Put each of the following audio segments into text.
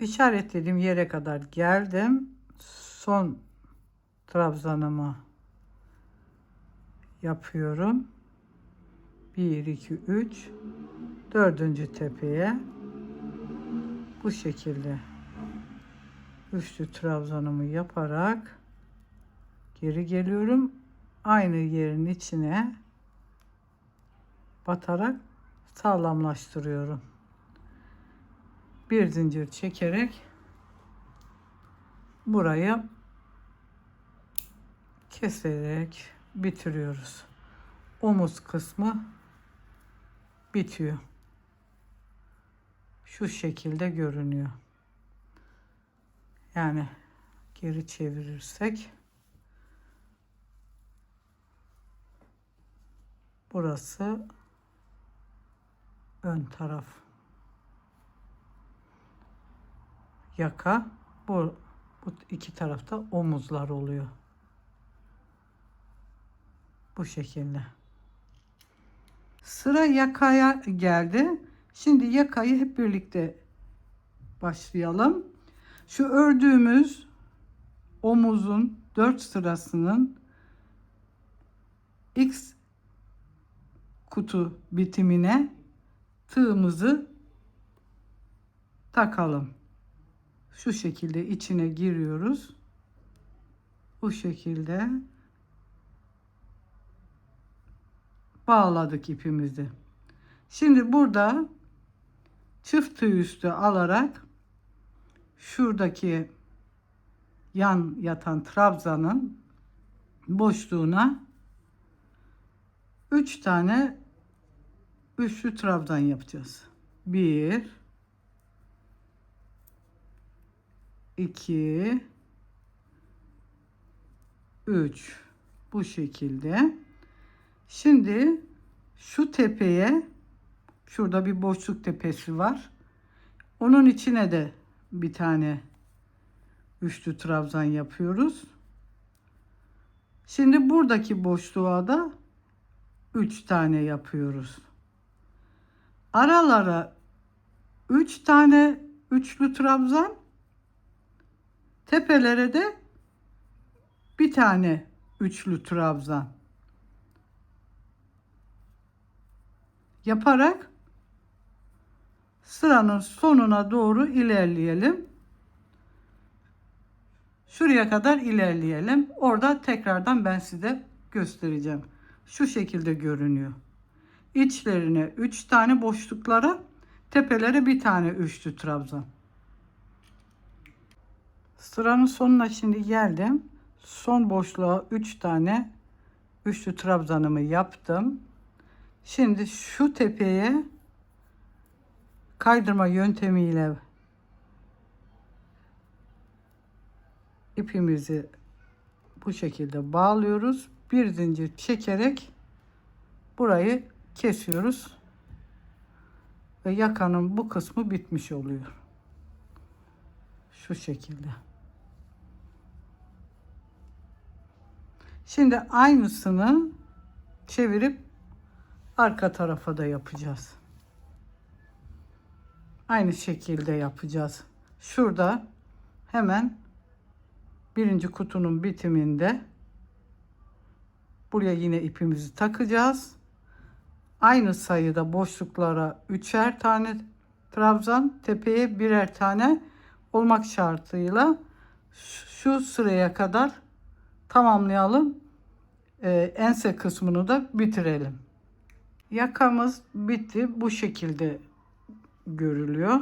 İşaretlediğim yere kadar geldim. Son trabzanımı yapıyorum. 1 2 3 dördüncü tepeye bu şekilde üçlü trabzanımı yaparak geri geliyorum. Aynı yerin içine batarak sağlamlaştırıyorum. Bir zincir çekerek burayı keserek bitiriyoruz. Omuz kısmı bitiyor. Şu şekilde görünüyor. Yani geri çevirirsek burası ön taraf. Yaka, bu iki tarafta omuzlar oluyor. Bu şekilde. Sıra yakaya geldi. Şimdi yakayı hep birlikte başlayalım. Şu ördüğümüz omuzun 4 sırasının X kutu bitimine tığımızı takalım. Şu şekilde içine giriyoruz. Bu şekilde bağladık ipimizi. Şimdi burada çift tığ üstü alarak şuradaki yan yatan trabzanın boşluğuna 3 tane üçlü trabzan yapacağız. 1 2 3 bu şekilde. Şimdi şu tepeye, şurada bir boşluk tepesi var. Onun içine de bir tane üçlü trabzan yapıyoruz. Şimdi buradaki boşluğa da 3 tane yapıyoruz. Aralara 3 tane üçlü trabzan, tepelere de bir tane üçlü trabzan yaparak sıranın sonuna doğru ilerleyelim. Şuraya kadar ilerleyelim. Orada tekrardan ben size göstereceğim. Şu şekilde görünüyor. İçlerine 3 tane boşluklara, tepelere bir tane üçlü trabzan. Sıranın sonuna şimdi geldim. Son boşluğa 3 tane üçlü trabzanımı yaptım. Şimdi şu tepeye kaydırma yöntemiyle ipimizi bu şekilde bağlıyoruz. Bir zincir çekerek burayı kesiyoruz ve yakanın bu kısmı bitmiş oluyor. Şu şekilde. Şimdi aynısını çevirip arka tarafa da yapacağız. Aynı şekilde yapacağız. Şurada hemen birinci kutunun bitiminde buraya yine ipimizi takacağız. Aynı sayıda boşluklara 3'er tane trabzan, tepeye birer tane olmak şartıyla şu sıraya kadar tamamlayalım. Ense kısmını da bitirelim. Yakamız bitti. Bu şekilde görülüyor.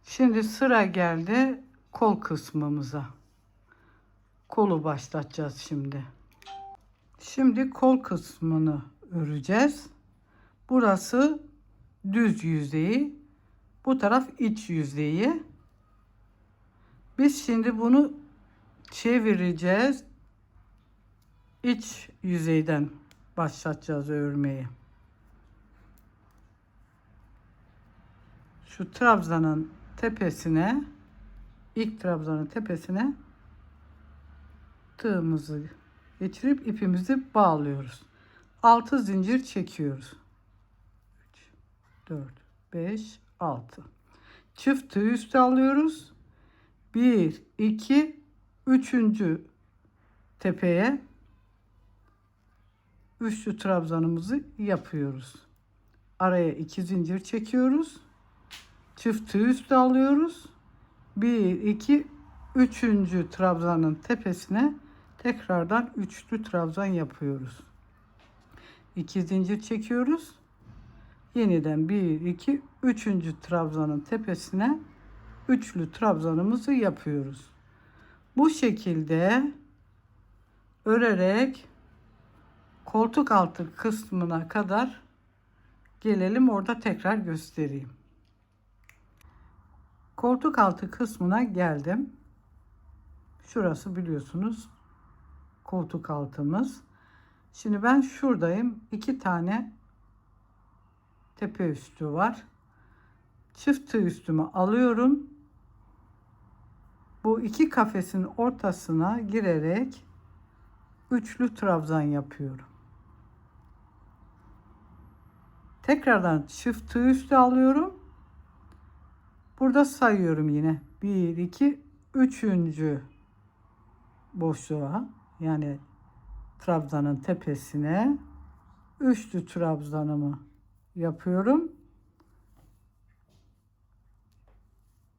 Şimdi sıra geldi kol kısmımıza. Kolu başlatacağız şimdi. Şimdi kol kısmını öreceğiz. Burası düz yüzeyi, bu taraf iç yüzeyi. Biz şimdi bunu çevireceğiz. İç yüzeyden başlatacağız örmeyi. Şu trabzanın tepesine, ilk trabzanın tepesine tığımızı geçirip ipimizi bağlıyoruz. 6 zincir çekiyoruz. 3 4 5 6. çift tığ üstü alıyoruz. 1 2 üçüncü tepeye üçlü trabzanımızı yapıyoruz. Araya 2 zincir çekiyoruz. Çift tığ üstü alıyoruz. 1 2 üçüncü trabzanın tepesine tekrardan üçlü trabzan yapıyoruz. 2 zincir çekiyoruz. Yeniden 1 2 üçüncü trabzanın tepesine üçlü trabzanımızı yapıyoruz. Bu şekilde örerek koltuk altı kısmına kadar gelelim, orada tekrar göstereyim. Koltuk altı kısmına geldim. Şurası biliyorsunuz koltuk altımız. Şimdi ben şuradayım. 2 tane tepe üstü var. Çift tığ üstümü alıyorum. Bu iki kafesin ortasına girerek üçlü trabzan yapıyorum. Tekrardan çift tığ üstü alıyorum. Burada sayıyorum yine. 1 2 üçüncü boşluğa, yani trabzanın tepesine üçlü trabzanımı yapıyorum.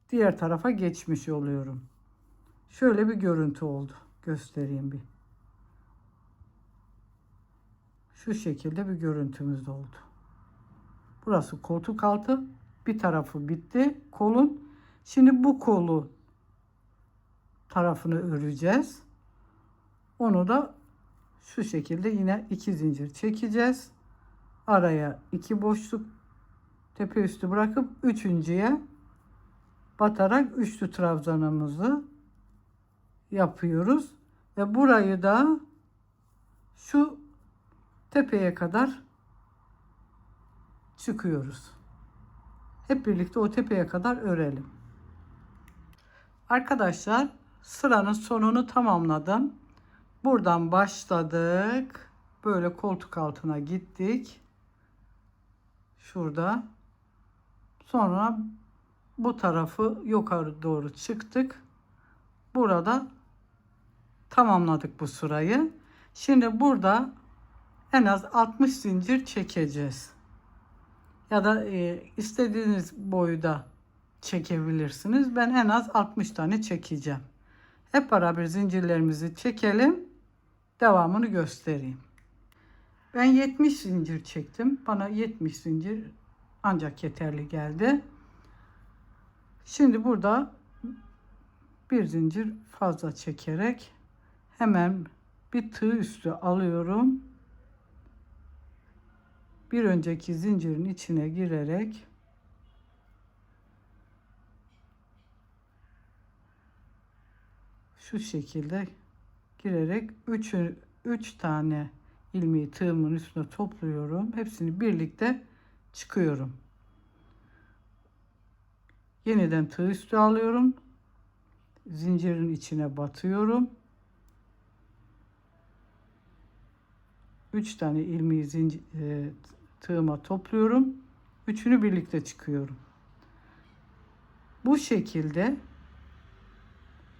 Diğer tarafa geçmiş oluyorum. Şöyle bir görüntü oldu. Göstereyim bir. Şu şekilde bir görüntümüz oldu. Burası koltuk altı. Bir tarafı bitti kolun. Şimdi bu kolu tarafını öreceğiz. Onu da şu şekilde yine 2 zincir çekeceğiz. Araya 2 boşluk tepe üstü bırakıp üçüncüye batarak üçlü trabzanımızı yapıyoruz. Ve burayı da şu tepeye kadar çıkıyoruz. Hep birlikte o tepeye kadar örelim. Arkadaşlar, sıranın sonunu tamamladım. Buradan başladık. Böyle koltuk altına gittik. Şurada. Sonra bu tarafı yukarı doğru çıktık. Burada tamamladık bu sırayı. Şimdi burada en az 60 zincir çekeceğiz. Ya da istediğiniz boyda çekebilirsiniz. Ben en az 60 tane çekeceğim. Hep beraber zincirlerimizi çekelim. Devamını göstereyim. Ben 70 zincir çektim. Bana 70 zincir ancak yeterli geldi. Şimdi burada bir zincir fazla çekerek hemen bir tığ üstü alıyorum. Bir önceki zincirin içine girerek şu şekilde girerek 3 tane ilmeği tığımın üstüne topluyorum. Hepsini birlikte çıkıyorum. Yeniden tığ üstü alıyorum. Zincirin içine batıyorum. 3 tane ilmeği tığıma topluyorum. Üçünü birlikte çıkıyorum. Bu şekilde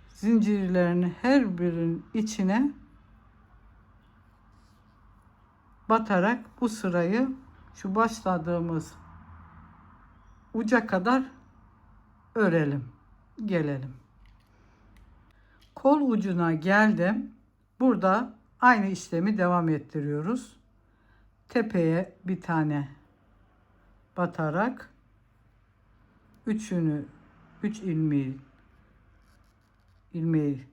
zincirlerin her birinin içine batarak bu sırayı şu başladığımız uca kadar örelim. Gelelim. Kol ucuna geldim. Burada aynı işlemi devam ettiriyoruz. Tepeye bir tane batarak üç ilmeği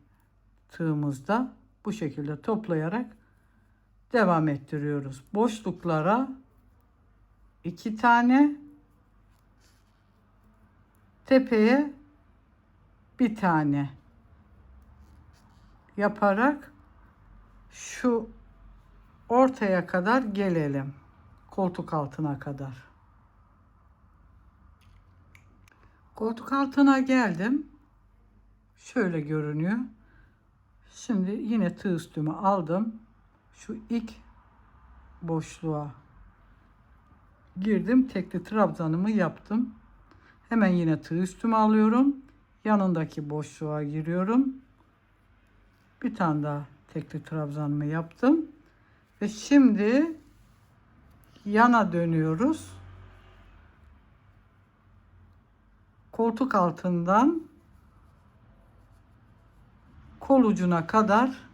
tığımızda bu şekilde toplayarak devam ettiriyoruz. Boşluklara 2 tane, tepeye bir tane yaparak şu ortaya kadar gelelim. Koltuk altına kadar. Koltuk altına geldim. Şöyle görünüyor. Şimdi yine tığ üstümü aldım. Şu ilk boşluğa girdim. Tekli trabzanımı yaptım. Hemen yine tığ üstüme alıyorum. Yanındaki boşluğa giriyorum. Bir tane daha tekli trabzanımı yaptım. Ve şimdi yana dönüyoruz. Koltuk altından kol ucuna kadar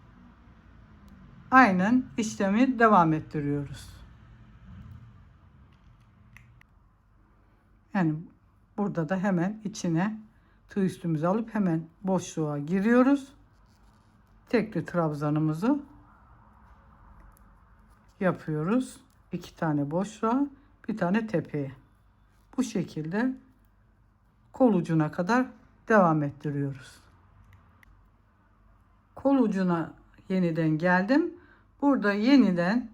aynen işlemi devam ettiriyoruz. Yani burada da hemen içine tığ üstümüzü alıp hemen boşluğa giriyoruz. Tekli trabzanımızı yapıyoruz. 2 tane boşluğa, bir tane tepeye. Bu şekilde kol ucuna kadar devam ettiriyoruz. Kol ucuna yeniden geldim. Burada yeniden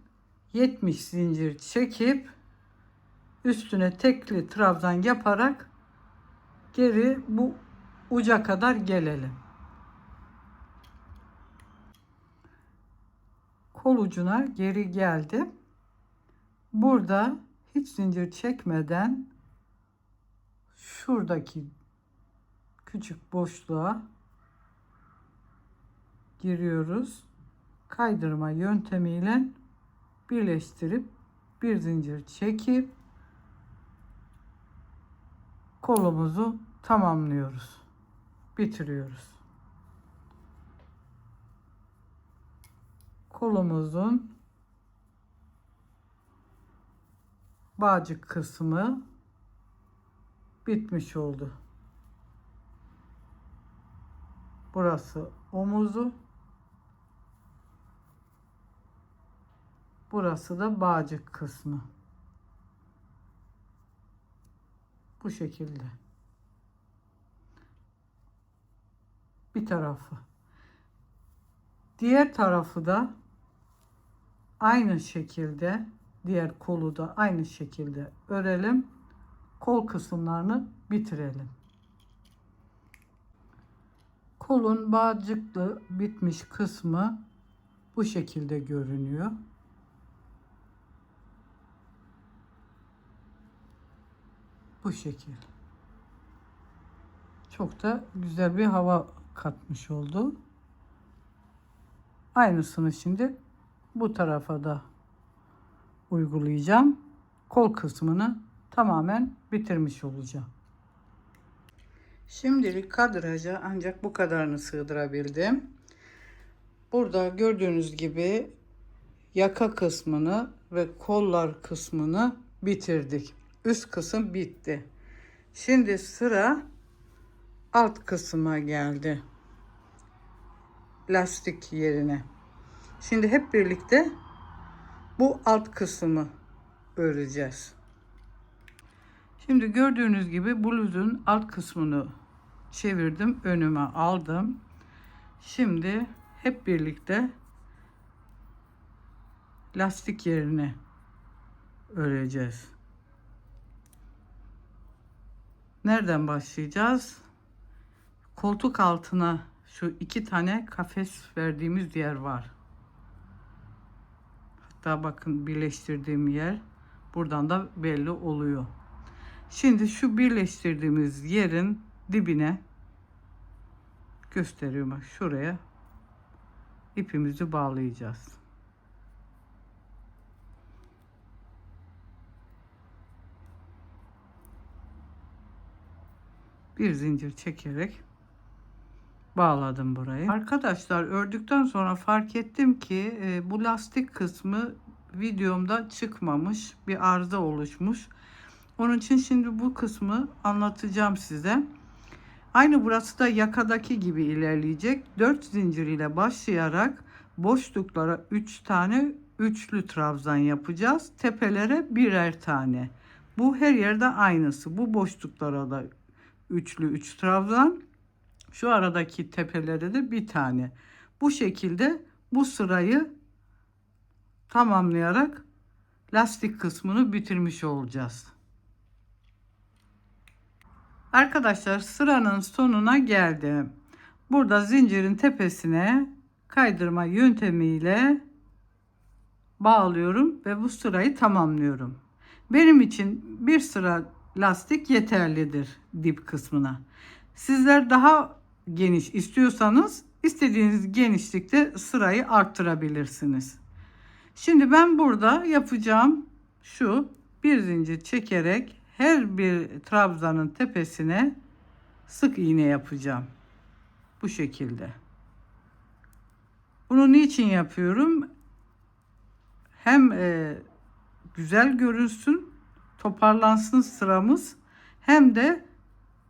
70 zincir çekip üstüne tekli trabzan yaparak geri bu uca kadar gelelim. Kol ucuna geri geldim. Burada hiç zincir çekmeden şuradaki küçük boşluğa giriyoruz. Kaydırma yöntemiyle birleştirip bir zincir çekip kolumuzu tamamlıyoruz. Bitiriyoruz. Kolumuzun bağcık kısmı bitmiş oldu. Burası omuzu. Burası da bağcık kısmı. Bu şekilde. Bir tarafı. Diğer tarafı da aynı şekilde, diğer kolu da aynı şekilde örelim. Kol kısımlarını bitirelim. Kolun bağcıklı bitmiş kısmı bu şekilde görünüyor. Bu şekil. Çok da güzel bir hava katmış oldu. Aynısını şimdi bu tarafa da uygulayacağım. Kol kısmını tamamen bitirmiş olacağım. Şimdilik kadraja ancak bu kadarını sığdırabildim. Burada gördüğünüz gibi yaka kısmını ve kollar kısmını bitirdik. Üst kısım bitti. Şimdi sıra alt kısma geldi. Lastik yerine. Şimdi hep birlikte bu alt kısmı öreceğiz. Şimdi gördüğünüz gibi bluzun alt kısmını çevirdim, önüme aldım. Şimdi hep birlikte lastik yerine öreceğiz. Nereden başlayacağız? Koltuk altına şu 2 tane kafes verdiğimiz yer var. Hatta bakın birleştirdiğim yer buradan da belli oluyor. Şimdi şu birleştirdiğimiz yerin dibine gösteriyorum. Bak şuraya ipimizi bağlayacağız. Bir zincir çekerek bağladım burayı. Arkadaşlar ördükten sonra fark ettim ki bu lastik kısmı videomda çıkmamış. Bir arıza oluşmuş. Onun için şimdi bu kısmı anlatacağım size. Aynı burası da yakadaki gibi ilerleyecek. 4 zincir ile başlayarak boşluklara 3 tane üçlü trabzan yapacağız. Tepelere birer tane. Bu her yerde aynısı. Bu boşluklara da üçlü 3 trabzan. Şu aradaki tepelere de bir tane. Bu şekilde bu sırayı tamamlayarak lastik kısmını bitirmiş olacağız. Arkadaşlar sıranın sonuna geldim. Burada zincirin tepesine kaydırma yöntemiyle bağlıyorum ve bu sırayı tamamlıyorum. Benim için bir sıra lastik yeterlidir dip kısmına. Sizler daha geniş istiyorsanız istediğiniz genişlikte sırayı arttırabilirsiniz. Şimdi ben burada yapacağım şu: bir zincir çekerek her bir trabzanın tepesine sık iğne yapacağım. Bu şekilde. Bunu niçin yapıyorum? Hem güzel görünsün, toparlansın sıramız, hem de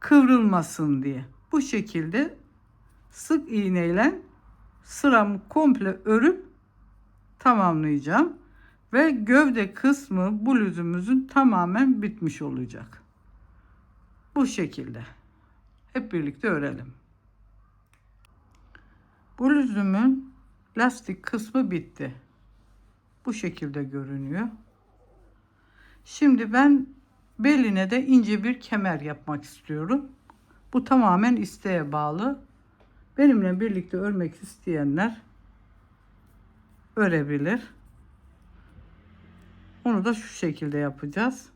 kıvrılmasın diye. Bu şekilde sık iğneyle sıramı komple örüp tamamlayacağım ve gövde kısmı bluzumuzun tamamen bitmiş olacak. Bu şekilde. Hep birlikte örelim. Bluzumun lastik kısmı bitti. Bu şekilde görünüyor. Şimdi ben beline de ince bir kemer yapmak istiyorum. Bu tamamen isteğe bağlı. Benimle birlikte örmek isteyenler örebilir. Onu da şu şekilde yapacağız.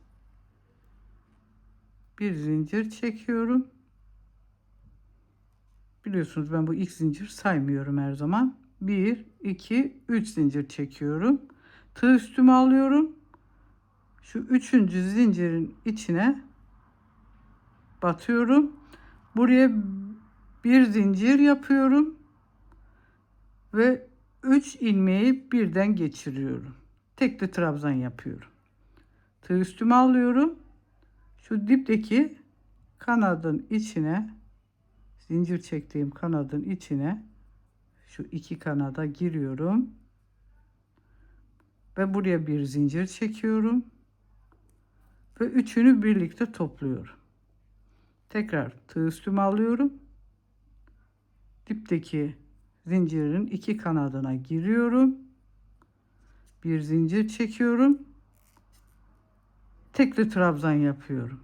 Bir zincir çekiyorum. Biliyorsunuz ben bu ilk zincir saymıyorum her zaman. 1, 2, 3 zincir çekiyorum. Tığ üstüme alıyorum. Şu üçüncü zincirin içine batıyorum. Buraya bir zincir yapıyorum. Ve 3 ilmeği birden geçiriyorum. Tekli trabzan yapıyorum. Tığ üstüme alıyorum. Şu dipteki kanadın içine, zincir çektiğim kanadın içine şu iki kanada giriyorum. Ve buraya bir zincir çekiyorum. Ve üçünü birlikte topluyorum. Tekrar tığ üstüme alıyorum. Dipteki zincirin iki kanadına giriyorum. Bir zincir çekiyorum. Tekli trabzan yapıyorum.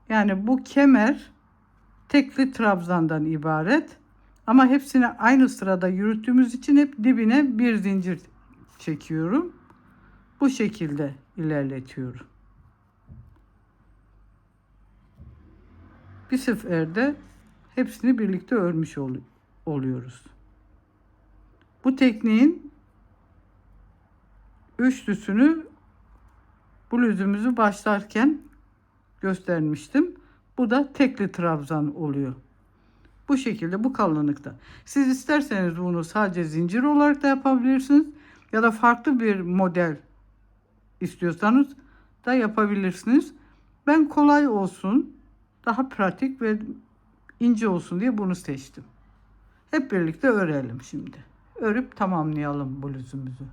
Yani bu kemer tekli trabzandan ibaret. Ama hepsini aynı sırada yürüttüğümüz için hep dibine bir zincir çekiyorum. Bu şekilde ilerletiyorum. Bir seferde hepsini birlikte örmüş oluyoruz. Bu tekniğin üçlüsünü bluzumuzu başlarken göstermiştim. Bu da tekli trabzan oluyor. Bu şekilde, bu kalınlıkta. Siz isterseniz bunu sadece zincir olarak da yapabilirsiniz. Ya da farklı bir model istiyorsanız da yapabilirsiniz. Ben kolay olsun, daha pratik ve ince olsun diye bunu seçtim. Hep birlikte örelim şimdi. Örüp tamamlayalım bluzumuzu.